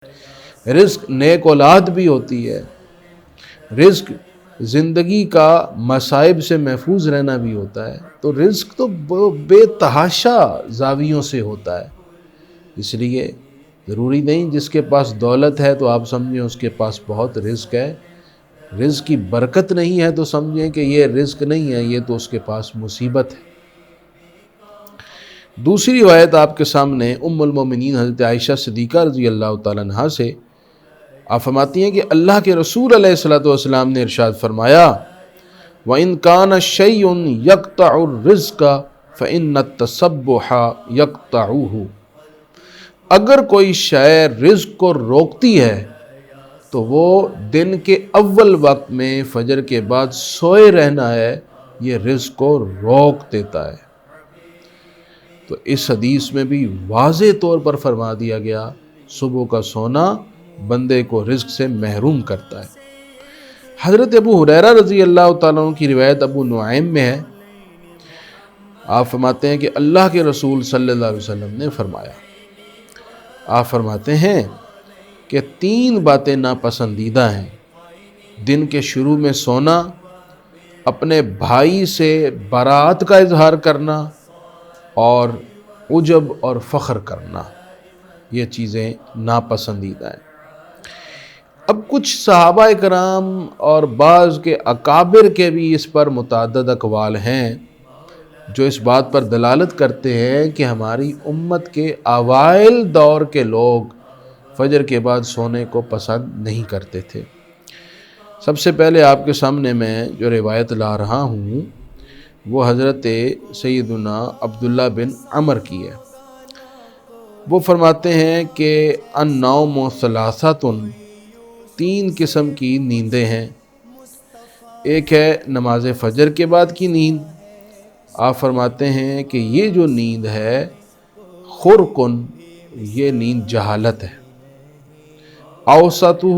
رزق نیک اولاد بھی ہوتی ہے، رزق زندگی کا مصائب سے محفوظ رہنا بھی ہوتا ہے۔ تو رزق تو بے تحاشا زاویوں سے ہوتا ہے، اس لیے ضروری نہیں جس کے پاس دولت ہے تو آپ سمجھیں اس کے پاس بہت رزق ہے، رزق کی برکت نہیں ہے تو سمجھیں کہ یہ رزق نہیں ہے، یہ تو اس کے پاس مصیبت ہے۔ دوسری روایت آپ کے سامنے ام المومنین حضرت عائشہ صدیقہ رضی اللہ تعالیٰ عنہا سے آپ فرماتی ہیں کہ اللہ کے رسول علیہ الصلوۃ والسلام نے ارشاد فرمایا وَإِن كَانَ شَيْءٌ يَقْطَعُ الرِّزْقَ فَإِنَّ التَّسَبُّحَ يَقْطَعُهُ، اگر کوئی شے رزق کو روکتی ہے تو وہ دن کے اول وقت میں فجر کے بعد سوئے رہنا ہے، یہ رزق کو روک دیتا ہے۔ تو اس حدیث میں بھی واضح طور پر فرما دیا گیا صبح کا سونا بندے کو رزق سے محروم کرتا ہے۔ حضرت ابو ہریرہ رضی اللہ تعالیٰ عنہ کی روایت ابو نعیم میں ہے، آپ فرماتے ہیں کہ اللہ کے رسول صلی اللہ علیہ وسلم نے فرمایا، آپ فرماتے ہیں کہ 3 باتیں ناپسندیدہ ہیں: دن کے شروع میں سونا، اپنے بھائی سے برات کا اظہار کرنا، اور عجب اور فخر کرنا، یہ چیزیں ناپسندیدہ ہیں۔ اب کچھ صحابہ کرام اور بعض کے اکابر کے بھی اس پر متعدد اقوال ہیں جو اس بات پر دلالت کرتے ہیں کہ ہماری امت کے اوائل دور کے لوگ فجر کے بعد سونے کو پسند نہیں کرتے تھے۔ سب سے پہلے آپ کے سامنے میں جو روایت لا رہا ہوں وہ حضرت سیدنا عبداللہ بن عمر کی ہے۔ وہ فرماتے ہیں کہ النوم ثلاثۃ، 3 قسم کی نیندیں ہیں۔ ایک ہے نماز فجر کے بعد کی نیند، آپ فرماتے ہیں کہ یہ جو نیند ہے خرقن، یہ نیند جہالت ہے۔ اوسطہ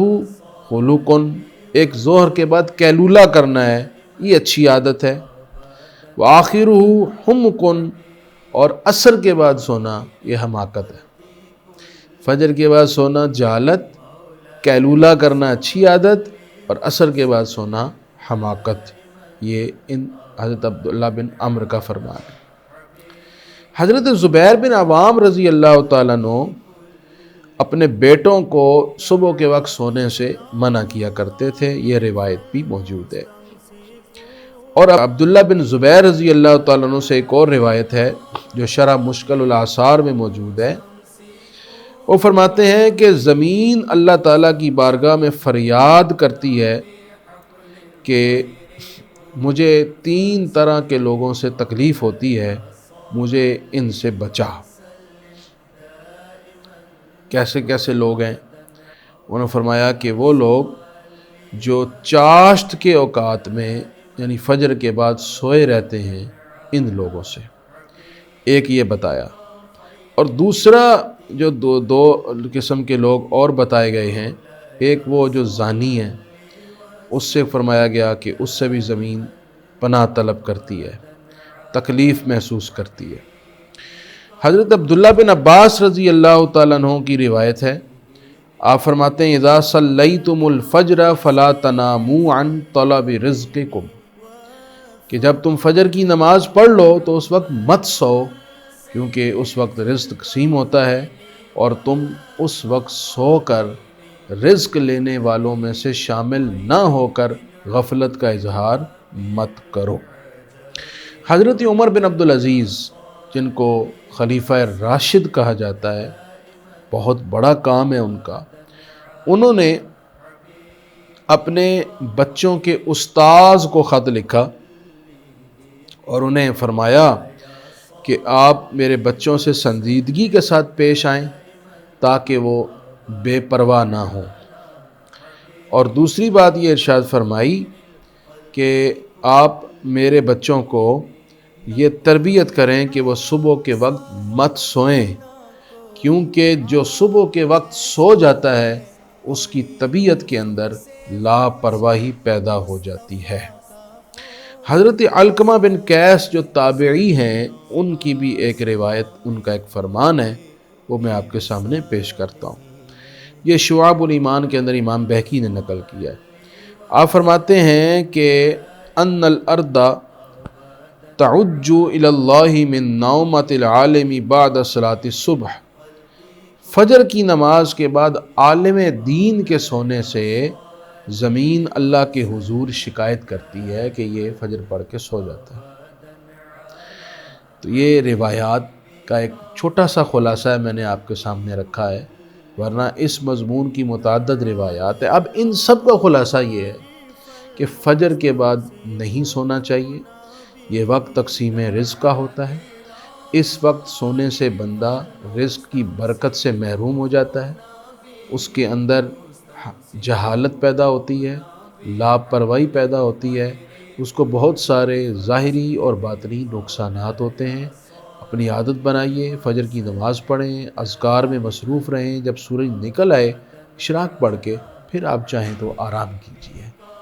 خلقن، ایک ظہر کے بعد قیلولہ کرنا ہے، یہ اچھی عادت ہے۔ وآخرہ حمقن، اور عصر کے بعد سونا یہ حماقت ہے۔ فجر کے بعد سونا جہالت، قیلولہ کرنا اچھی عادت، اور عصر کے بعد سونا حماقت، یہ ان حضرت عبداللہ بن عمر کا فرمان ہے۔ حضرت زبیر بن عوام رضی اللہ تعالیٰ عنہ اپنے بیٹوں کو صبح کے وقت سونے سے منع کیا کرتے تھے، یہ روایت بھی موجود ہے۔ اور عبداللہ بن زبیر رضی اللہ تعالیٰ عنہ سے ایک اور روایت ہے جو شرح مشکل الآثار میں موجود ہے۔ وہ فرماتے ہیں کہ زمین اللہ تعالیٰ کی بارگاہ میں فریاد کرتی ہے کہ مجھے 3 طرح کے لوگوں سے تکلیف ہوتی ہے، مجھے ان سے بچا۔ کیسے کیسے لوگ ہیں؟ انہوں نے فرمایا کہ وہ لوگ جو چاشت کے اوقات میں یعنی فجر کے بعد سوئے رہتے ہیں، ان لوگوں سے ایک یہ بتایا، اور دوسرا جو دو قسم کے لوگ اور بتائے گئے ہیں، ایک وہ جو زانی ہے، اس سے فرمایا گیا کہ اس سے بھی زمین پناہ طلب کرتی ہے، تکلیف محسوس کرتی ہے۔ حضرت عبداللہ بن عباس رضی اللہ تعالیٰ عنہ کی روایت ہے، آپ فرماتے ہیں اذا صلیتم الفجر فلا تناموا عن طلب رزقکم، کہ جب تم فجر کی نماز پڑھ لو تو اس وقت مت سو، کیونکہ اس وقت رزق تقسیم ہوتا ہے، اور تم اس وقت سو کر رزق لینے والوں میں سے شامل نہ ہو کر غفلت کا اظہار مت کرو۔ حضرت عمر بن عبدالعزیز، جن کو خلیفہ راشد کہا جاتا ہے، بہت بڑا کام ہے ان کا، انہوں نے اپنے بچوں کے استاذ کو خط لکھا اور انہیں فرمایا کہ آپ میرے بچوں سے سنجیدگی کے ساتھ پیش آئیں تاکہ وہ بے پرواہ نہ ہوں، اور دوسری بات یہ ارشاد فرمائی کہ آپ میرے بچوں کو یہ تربیت کریں کہ وہ صبح کے وقت مت سوئیں، کیونکہ جو صبح کے وقت سو جاتا ہے اس کی طبیعت کے اندر لاپرواہی پیدا ہو جاتی ہے۔ حضرت علقمہ بن قیس جو تابعی ہیں، ان کی بھی ایک روایت، ان کا ایک فرمان ہے، وہ میں آپ کے سامنے پیش کرتا ہوں۔ یہ شعب الایمان کے اندر امام بہقی نے نقل کیا ہے۔ آپ فرماتے ہیں کہ ان الارض تعج الی اللہ من نومۃ العالم بعد صلاۃ الصبح، فجر کی نماز کے بعد عالم دین کے سونے سے زمین اللہ کے حضور شکایت کرتی ہے کہ یہ فجر پڑھ کے سو جاتا ہے۔ تو یہ روایات کا ایک چھوٹا سا خلاصہ ہے، میں نے آپ کے سامنے رکھا ہے، ورنہ اس مضمون کی متعدد روایات ہیں۔ اب ان سب کا خلاصہ یہ ہے کہ فجر کے بعد نہیں سونا چاہیے، یہ وقت تقسیم رزق کا ہوتا ہے، اس وقت سونے سے بندہ رزق کی برکت سے محروم ہو جاتا ہے، اس کے اندر جہالت پیدا ہوتی ہے، لاپرواہی پیدا ہوتی ہے، اس کو بہت سارے ظاہری اور باطنی نقصانات ہوتے ہیں۔ اپنی عادت بنائیے، فجر کی نماز پڑھیں، اذکار میں مصروف رہیں، جب سورج نکل آئے اشراق پڑھ کے پھر آپ چاہیں تو آرام کیجیے۔